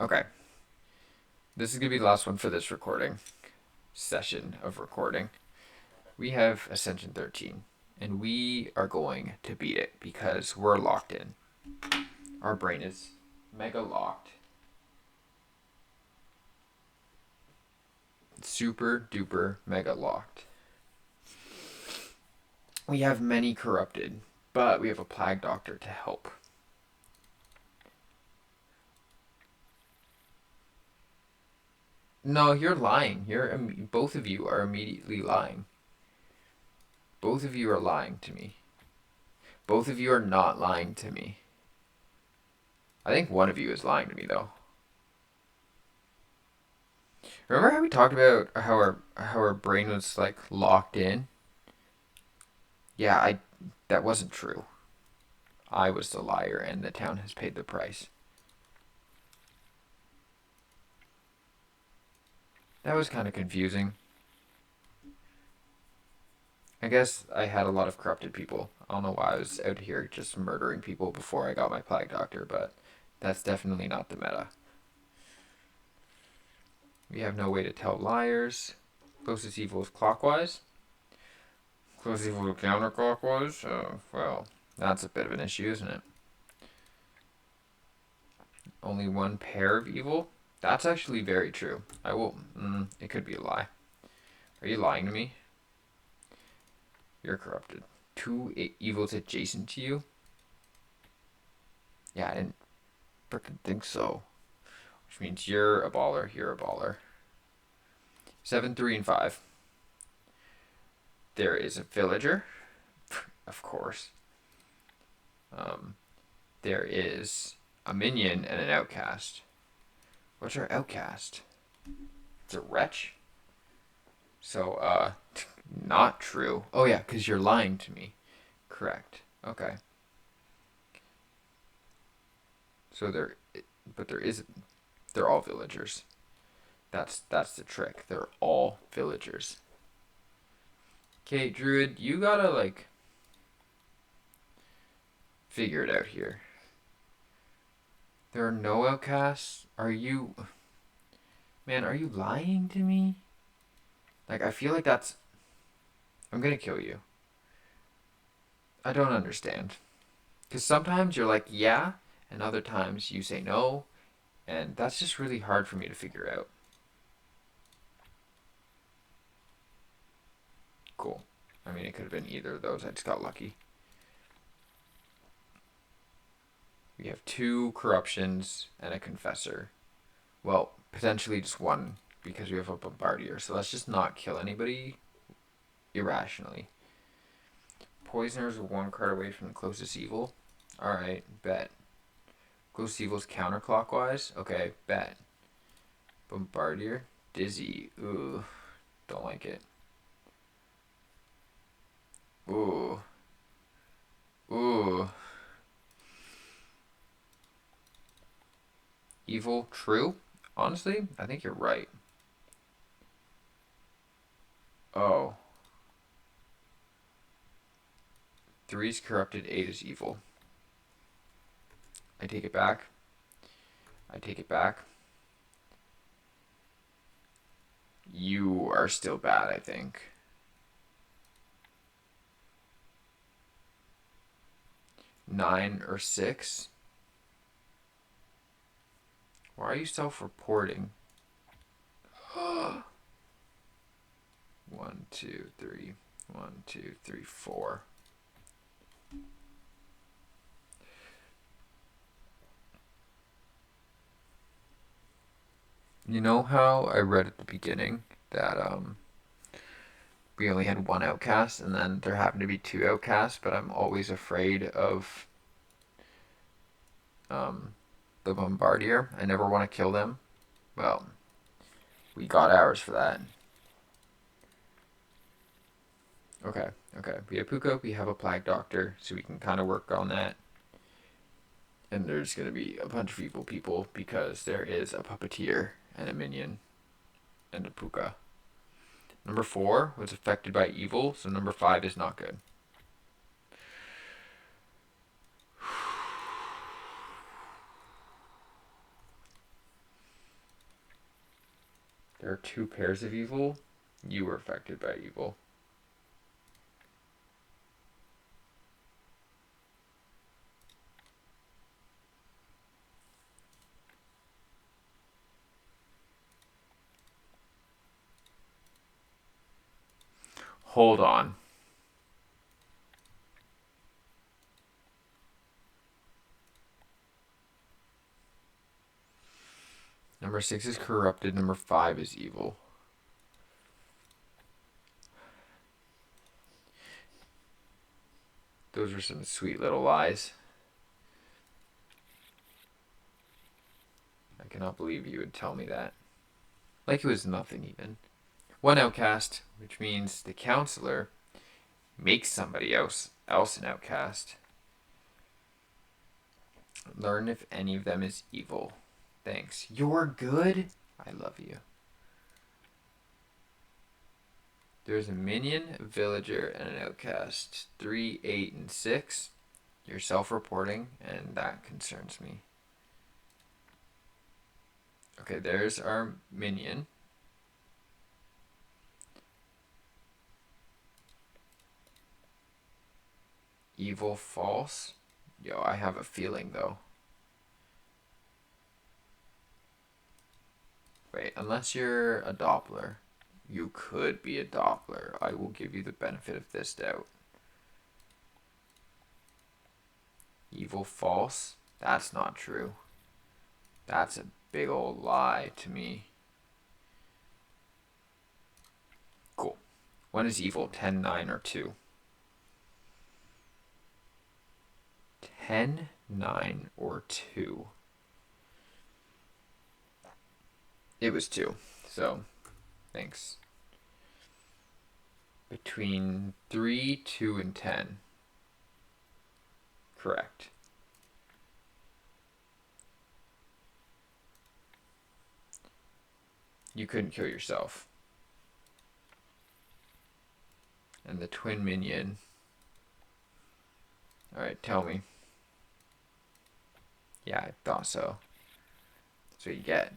Okay. This is going to be the last one for this recording session of recording. We have Ascension 13, and we are going to beat it because we're locked in. Our brain is mega locked. Super duper mega locked. We have many corrupted, but we have a plague doctor to help. No, you're lying. Both of you are immediately lying. Both of you are lying to me. Both of you are not lying to me. I think one of you is lying to me though. Remember how we talked about how our brain was like locked in? Yeah, I that wasn't true. I was the liar and the town has paid the price. That was kind of confusing. I guess I had a lot of corrupted people. I don't know why I was out here just murdering people before I got my plague doctor, but that's definitely not the meta. We have no way to tell liars. Closest evil is clockwise. Closest evil is counterclockwise. Well, that's a bit of an issue, isn't it? Only one pair of evil? That's actually very true. I will. It could be a lie. Are you lying to me? You're corrupted. Two evils adjacent to you? Yeah, I didn't frickin' think so. Which means you're a baller, you're a baller. 7, 3, and 5. There is a villager, of course. There is a minion and an outcast. What's our outcast? It's a wretch. So, not true. Oh yeah, because you're lying to me. Correct. Okay. So but there is, they're all villagers. That's the trick. They're all villagers. Okay, Druid, you gotta like figure it out here. There are no outcasts. Man? Are you lying to me? Like I feel like that's. I'm gonna kill you. I don't understand. Because sometimes you're like yeah, and other times you say no, and that's just really hard for me to figure out. Cool. I mean, it could have been either of those. I just got lucky. We have two corruptions and a confessor. Well, potentially just one because we have a bombardier. So let's just not kill anybody irrationally. Poisoners are one card away from the closest evil. Alright, bet. Closest evil's counterclockwise. Okay, bet. Bombardier. Dizzy. Ooh. Don't like it. Ooh. Ooh. Evil. True. Honestly, I think you're right. Oh. 3 is corrupted, 8 is evil. I take it back. I take it back. You are still bad, I think. 9 or 6. Why are you self-reporting? 1, 2, 3. 1, 2, 3, 4. You know how I read at the beginning that we only had one outcast and then there happened to be two outcasts, but I'm always afraid of the bombardier. I never want to kill them. Well, we got ours for that. Okay, okay. We have Puka, we have a plague doctor, so we can kind of work on that. And there's going to be a bunch of evil people because there is a puppeteer and a minion and a Puka. Number 4 was affected by evil, so number 5 is not good. There are two pairs of evil. You were affected by evil. Hold on. Number 6 is corrupted. Number 5 is evil. Those were some sweet little lies. I cannot believe you would tell me that. Like it was nothing even. One outcast, which means the counselor makes somebody else an outcast. Learn if any of them is evil. Thanks. You're good? I love you. There's a minion, a villager, and an outcast. 3, 8, and 6. You're self-reporting, and that concerns me. Okay, there's our minion. Evil, false. Yo, I have a feeling, though. Wait, unless you're a Doppler. You could be a Doppler. I will give you the benefit of this doubt. Evil, false. That's not true. That's a big old lie to me. Cool. When is evil? 10, 9, or 2? 10, 9, or 2? It was 2. So, thanks. Between 3, 2, and 10. Correct. You couldn't kill yourself. And the twin minion. Alright, tell me. Yeah, I thought so. That's what you get.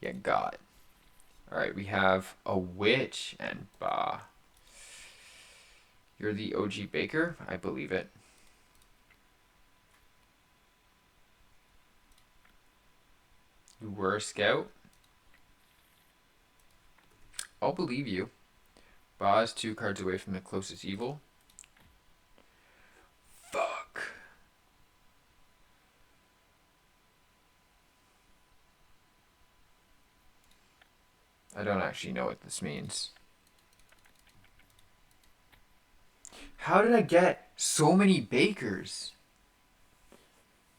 You got it. Alright, we have a witch and bah. You're the OG baker? I believe it. You were a scout? I'll believe you. Ba is 2 cards away from the closest evil. Fuck. I don't actually know what this means. How did I get so many bakers?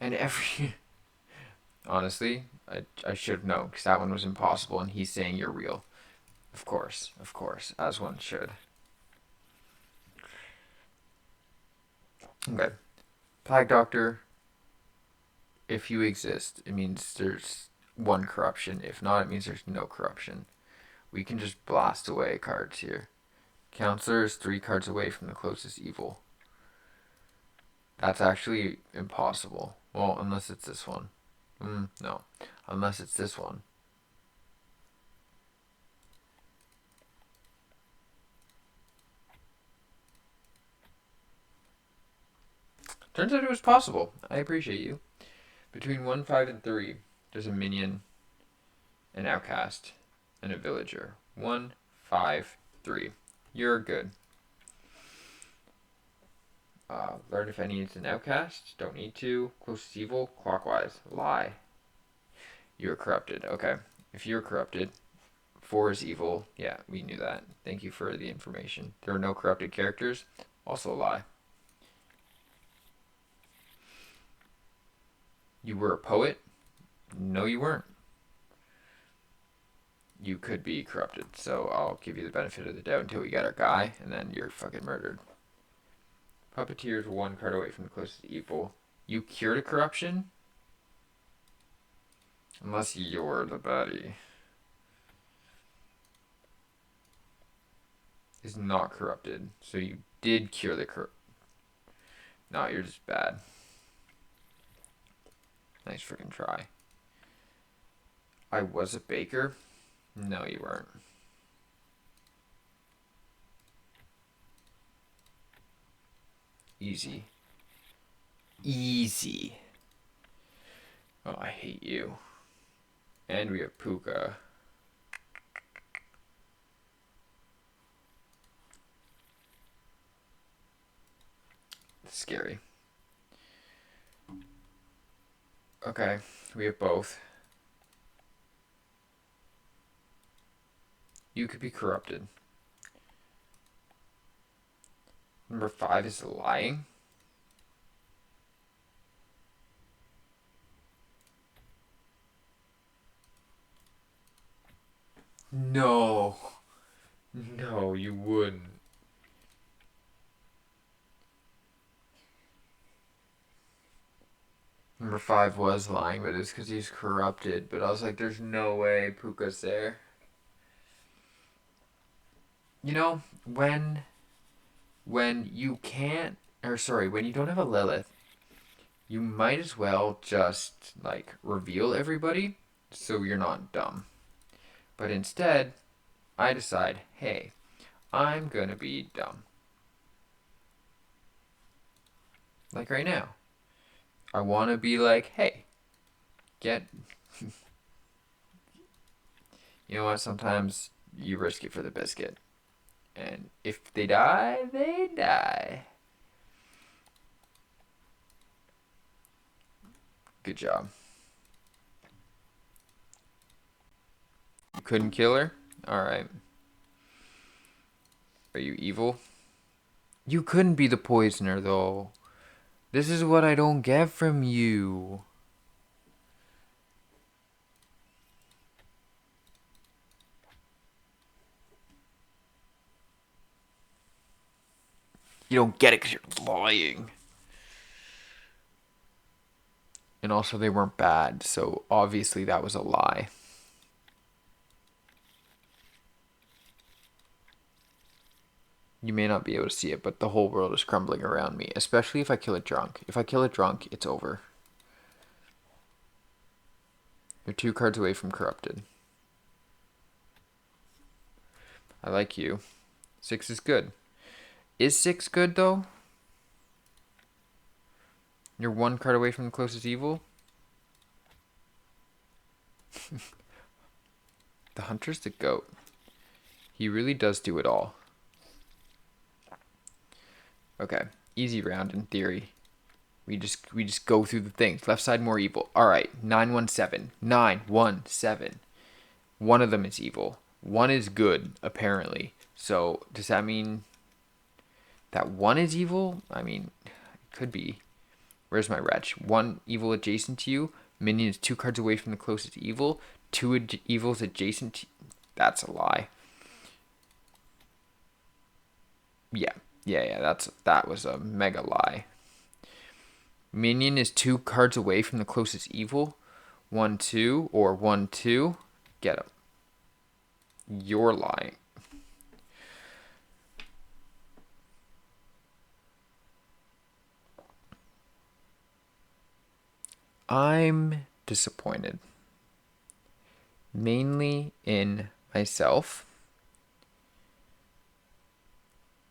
And every... Honestly, I should know, because that one was impossible, and he's saying you're real. Of course, as one should. Okay. Plague Doctor, if you exist, it means there's one corruption. If not, it means there's no corruption. We can just blast away cards here. Counselor is 3 cards away from the closest evil. That's actually impossible. Well, unless it's this one. No. Unless it's this one. Turns out it was possible. I appreciate you. Between 1, 5, and 3, there's a minion, an outcast, and a villager. 1, 5, 3. You're good. Learn if any is an outcast. Don't need to. Closest evil. Clockwise. Lie. You're corrupted. Okay. If you're corrupted, 4 is evil. Yeah, we knew that. Thank you for the information. There are no corrupted characters. Also a lie. You were a poet? No, you weren't. You could be corrupted, so I'll give you the benefit of the doubt until we get our guy, and then you're fucking murdered. Puppeteer's 1 card away from the closest evil. You cured a corruption? Unless you're the baddie. Is not corrupted, so you did cure the No, you're just bad. Nice freaking try. I was a baker? No, you weren't. Easy. Easy. Oh, I hate you. And we have Puka. Scary. Okay, we have both. You could be corrupted. Number 5 is lying. No. No, you wouldn't. Number 5 was lying, but it's because he's corrupted. But I was like, there's no way Puka's there. You know, when you can't, or sorry, when you don't have a Lilith, you might as well just like reveal everybody so you're not dumb. But instead, I decide, hey, I'm gonna be dumb. Like right now. I wanna be like, hey, get. You know what? Sometimes you risk it for the biscuit. And if they die, they die. Good job. You couldn't kill her? Alright. Are you evil? You couldn't be the poisoner, though. This is what I don't get from you. You don't get it because you're lying. And also, they weren't bad, so obviously that was a lie. You may not be able to see it, but the whole world is crumbling around me, especially if I kill it drunk. If I kill it drunk, it's over. You're 2 cards away from corrupted. I like you. 6 is good. Is 6 good, though? You're 1 card away from the closest evil? The hunter's the goat. He really does do it all. Okay, easy round in theory. We just go through the things. Left side more evil. All right, 917. 917. One of them is evil. One is good, apparently. So does that mean that one is evil? I mean, it could be. Where's my wretch? 1 evil adjacent to you. Minion is 2 cards away from the closest evil. 2 evils adjacent to you. That's a lie. Yeah. That was a mega lie. Minion is 2 cards away from the closest evil. 1, 2, or 1, 2. Get him. You're lying. I'm disappointed. Mainly in myself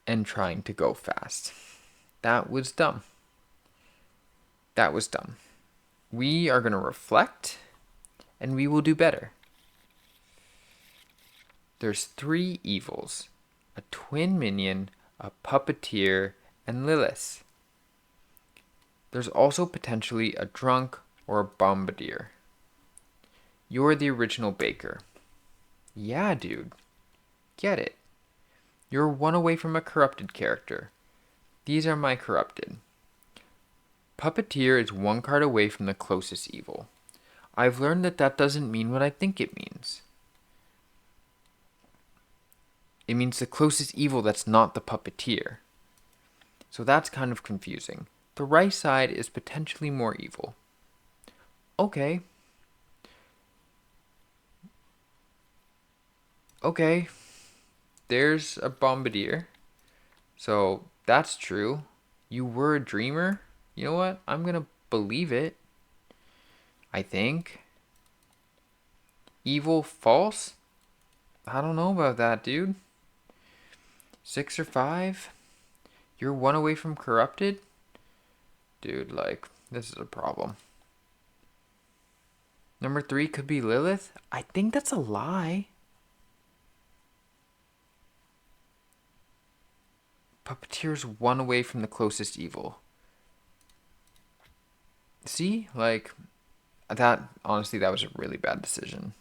and trying to go fast. That was dumb. That was dumb. We are going to reflect and we will do better. There's 3 evils. A twin minion, a puppeteer, and Lilith. There's also potentially a drunk or a bombardier. You're the original baker. Yeah, dude. Get it. You're 1 away from a corrupted character. These are my corrupted. Puppeteer is 1 card away from the closest evil. I've learned that that doesn't mean what I think it means. It means the closest evil that's not the puppeteer. So that's kind of confusing. The right side is potentially more evil. Okay. Okay. There's a bombardier. So that's true. You were a dreamer? You know what? I'm gonna believe it. I think. Evil false? I don't know about that, dude. 6 or 5? You're 1 away from corrupted? Dude, like, this is a problem. Number 3 could be Lilith? I think that's a lie. Puppeteer's 1 away from the closest evil. See? Like, that, honestly, that was a really bad decision.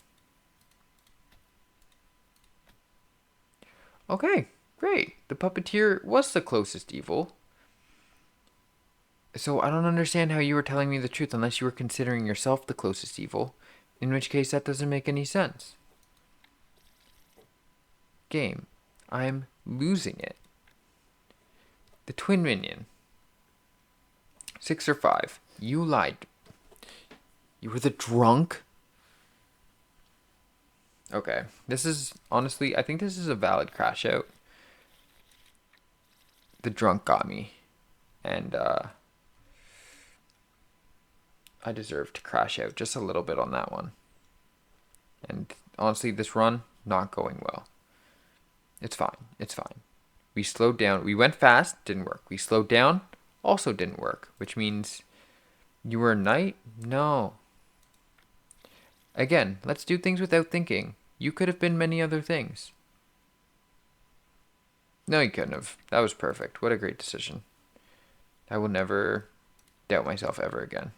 Okay, great. The puppeteer was the closest evil. So I don't understand how you were telling me the truth unless you were considering yourself the closest evil, in which case that doesn't make any sense. Game. I'm losing it. The twin minion. 6 or 5. You lied. You were the drunk? Okay. This is, honestly, I think this is a valid crash out. The drunk got me. And, I deserve to crash out just a little bit on that one. And honestly, this run, not going well. It's fine. It's fine. We slowed down. We went fast, didn't work. We slowed down, also didn't work. Which means you were a knight? No. Again, let's do things without thinking. You could have been many other things. No, you couldn't have. That was perfect. What a great decision. I will never doubt myself ever again.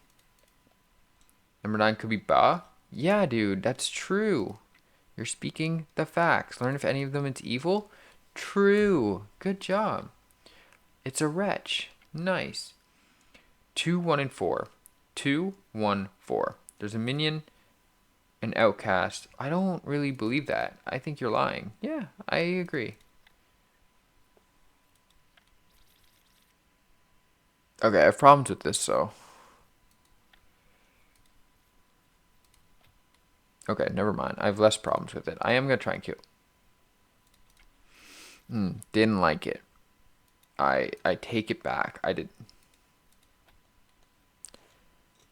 Number 9 could be Ba. Yeah, dude, that's true. You're speaking the facts. Learn if any of them is evil. True. Good job. It's a wretch. Nice. 2, 1, and 4. 2, 1, 4. There's a minion, an outcast. I don't really believe that. I think you're lying. Yeah, I agree. Okay, I have problems with this, so. Okay, never mind. I have less problems with it. I am going to try and kill. Didn't like it. I take it back. I did.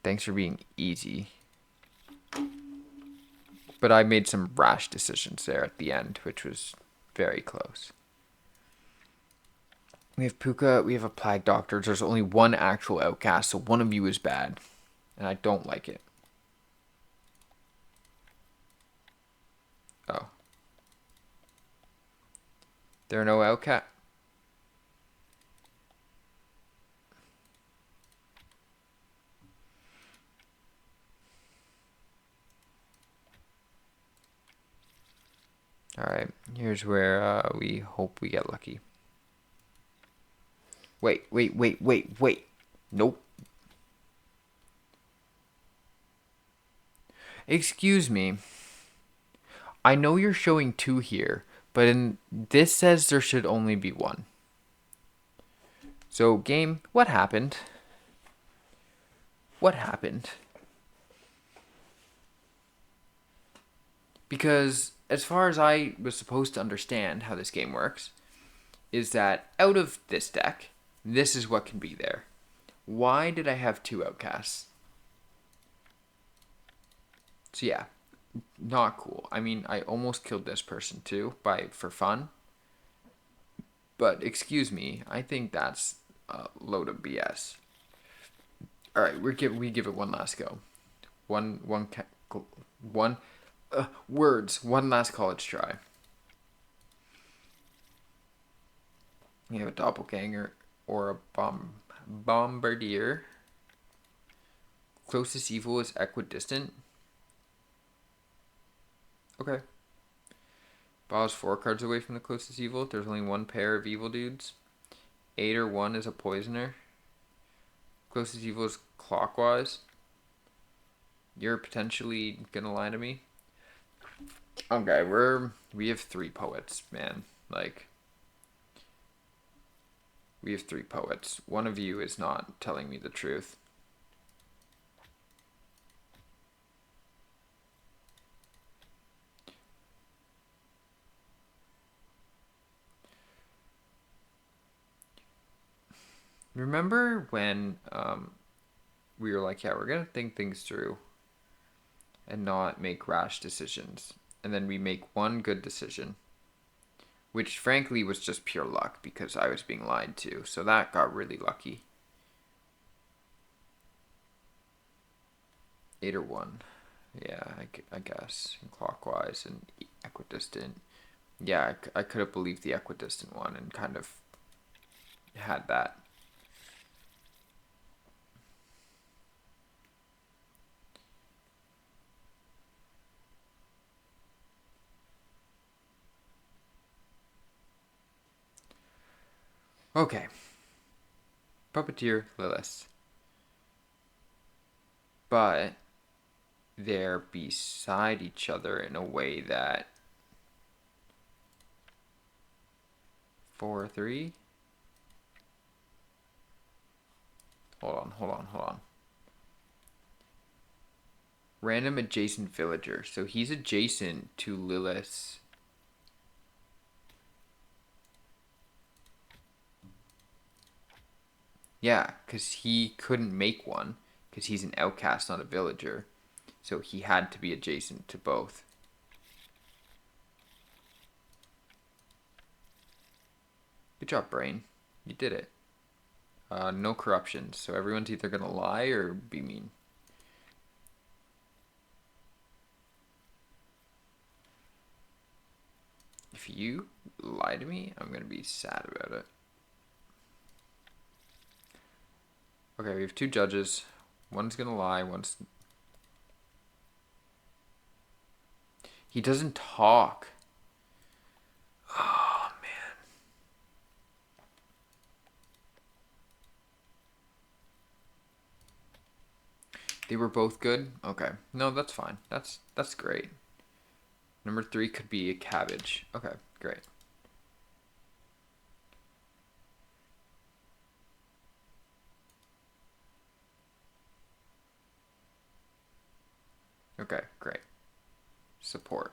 Thanks for being easy. But I made some rash decisions there at the end, which was very close. We have Puka, we have a Plague Doctor. There's only one actual outcast, so one of you is bad. And I don't like it. Oh. There are no outcasts. Alright, here's where we hope we get lucky. Wait. Nope. Excuse me. I know you're showing 2 here, but this says there should only be 1. So, game, what happened? What happened? Because as far as I was supposed to understand how this game works, is that out of this deck, this is what can be there. Why did I have 2 outcasts? So yeah, not cool. I mean, I almost killed this person too for fun. But excuse me, I think that's a load of BS. All right, we give it one last go. One words. One last college try. We have a doppelganger or a bombardier. Closest evil is equidistant. Okay. Ball's 4 cards away from the closest evil. There's only 1 pair of evil dudes. 8 or 1 is a poisoner. Closest evil is clockwise. You're potentially gonna lie to me. Okay, we have 3 poets, man. Like, we have 3 poets. One of you is not telling me the truth. Remember when we were like, yeah, we're gonna think things through. and not make rash decisions. And then we make one good decision, which frankly was just pure luck because I was being lied to. So that got really lucky. 8 or 1. Yeah, I guess. And clockwise and equidistant. Yeah, I could have believed the equidistant one and kind of had that. Okay. Puppeteer, Lilith. But they're beside each other in a way that 4-3. Hold on. Random adjacent villager. So he's adjacent to Lilith's. Yeah, because he couldn't make one because he's an outcast, not a villager. So he had to be adjacent to both. Good job, brain. You did it. No corruption. So everyone's either going to lie or be mean. If you lie to me, I'm going to be sad about it. Okay, we have 2 judges. One's going to lie, one's... He doesn't talk. Oh, man. They were both good? Okay. No, that's fine. That's great. Number 3 could be a cabbage. Okay, great. Okay, great. Support.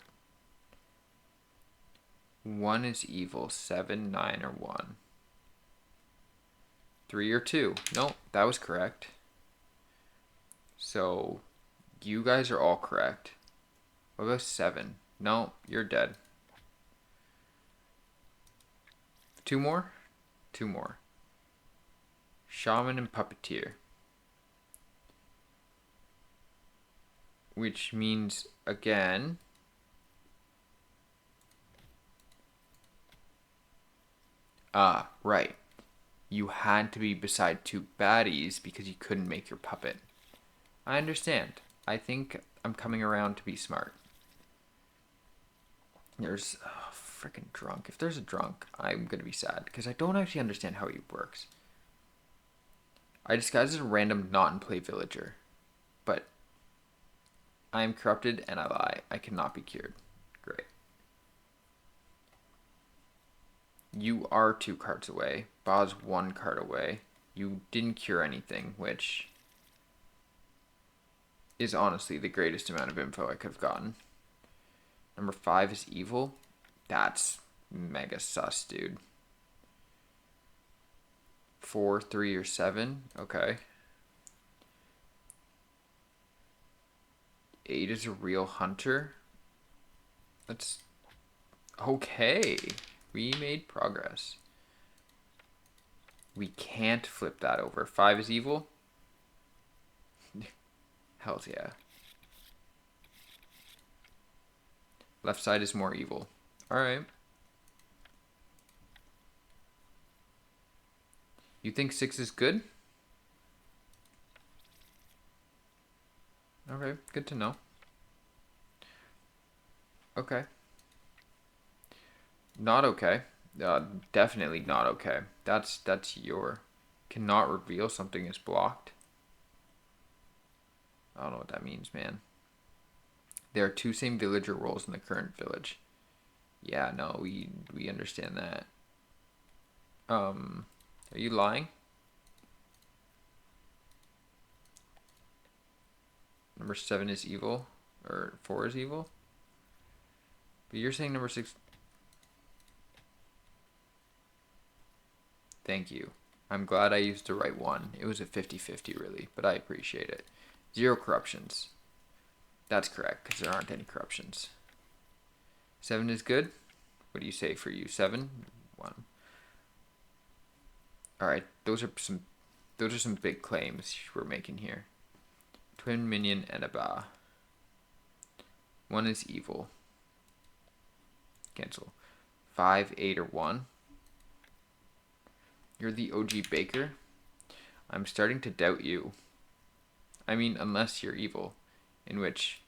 1 is evil. 7, 9, or 1. 3 or 2. No, that was correct. So, you guys are all correct. What about 7? No, you're dead. 2 more? 2 more. Shaman and puppeteer. Which means, again... Ah, right. You had to be beside 2 baddies because you couldn't make your puppet. I understand. I think I'm coming around to be smart. There's a freaking drunk. If there's a drunk, I'm gonna be sad because I don't actually understand how he works. I disguise as a random not-in-play villager, but I am corrupted and I lie. I cannot be cured. Great. You are 2 cards away. Ba's 1 card away. You didn't cure anything, which is honestly the greatest amount of info I could have gotten. Number 5 is evil. That's mega sus, dude. 4, 3, or 7. Okay. 8 is a real hunter. That's okay. We made progress. We can't flip that over. 5 is evil. Hells yeah. Left side is more evil. Alright. You think 6 is good? Okay, good to know. Okay. Not okay. Definitely not okay. That's your... Cannot reveal something is blocked. I don't know what that means, man. There are 2 same villager roles in the current village. Yeah, no, we understand that. Are you lying? Number 7 is evil, or 4 is evil. But you're saying number 6. Thank you. I'm glad I used the right one. It was a 50-50 really, but I appreciate it. 0 corruptions. That's correct, because there aren't any corruptions. 7 is good. What do you say for you? 7? 1. Alright, those are some big claims we're making here. Twin minion and a ba. 1 is evil. Cancel. 5, 8, or 1. You're the OG baker. I'm starting to doubt you. I mean, unless you're evil. In which...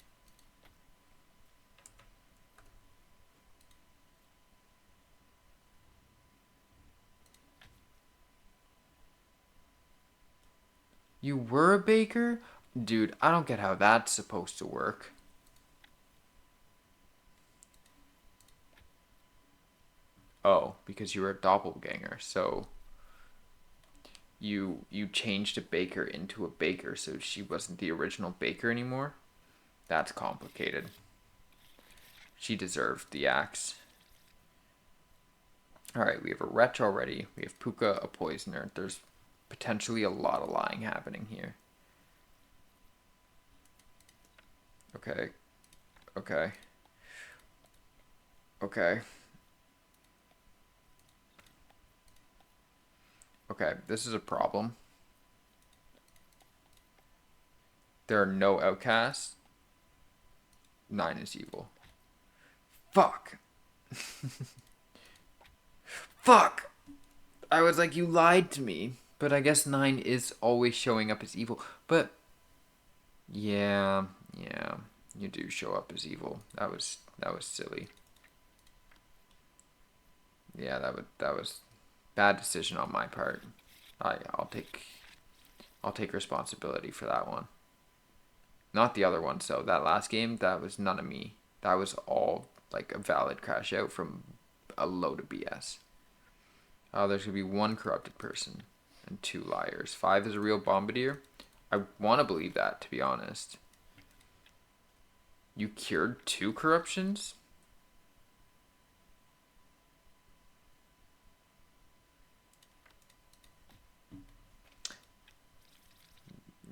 You were a baker? Dude, I don't get how that's supposed to work. Oh, because you were a doppelganger, so... You changed a baker into a baker, so she wasn't the original baker anymore? That's complicated. She deserved the axe. Alright, we have a wretch already. We have Puka, a poisoner. There's potentially a lot of lying happening here. Okay. Okay. Okay. Okay, this is a problem. There are no outcasts. 9 is evil. Fuck. Fuck! I was like, you lied to me. But I guess 9 is always showing up as evil. But, yeah, you do show up as evil. That was silly. Yeah, that was bad decision on my part. I'll take responsibility for that one. Not the other one. So that last game, that was none of me. That was all like a valid crash out from a load of BS. There's gonna be 1 corrupted person and 2 liars. 5 is a real bombardier. I want to believe that, to be honest. You cured 2 corruptions?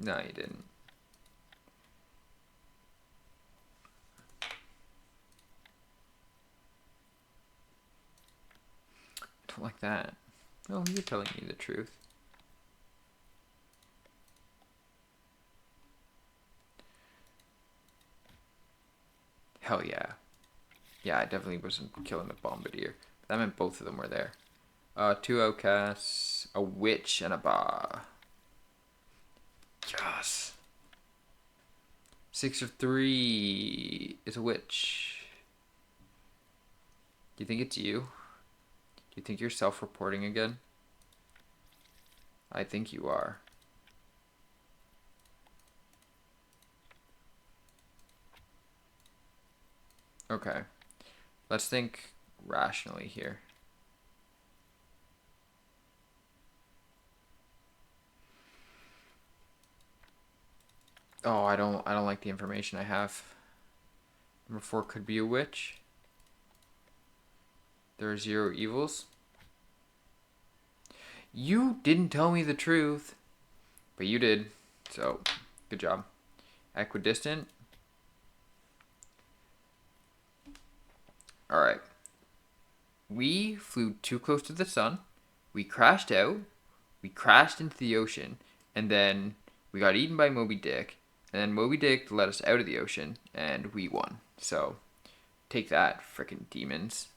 No, you didn't. I don't like that. Oh, you're telling me the truth. Hell yeah. Yeah, I definitely wasn't killing the bombardier. That meant both of them were there. 2 outcasts, a witch, and a ba. Yes. 6 of 3 is a witch. Do you think it's you? Do you think you're self-reporting again? I think you are. Okay. Let's think rationally here. Oh, I don't like the information I have. Number 4 could be a witch. There are 0 evils. You didn't tell me the truth. But you did. So, good job. Equidistant. Alright. We flew too close to the sun. We crashed out. We crashed into the ocean. And then we got eaten by Moby Dick. And then Moby Dick let us out of the ocean. And we won. So, take that, frickin' demons.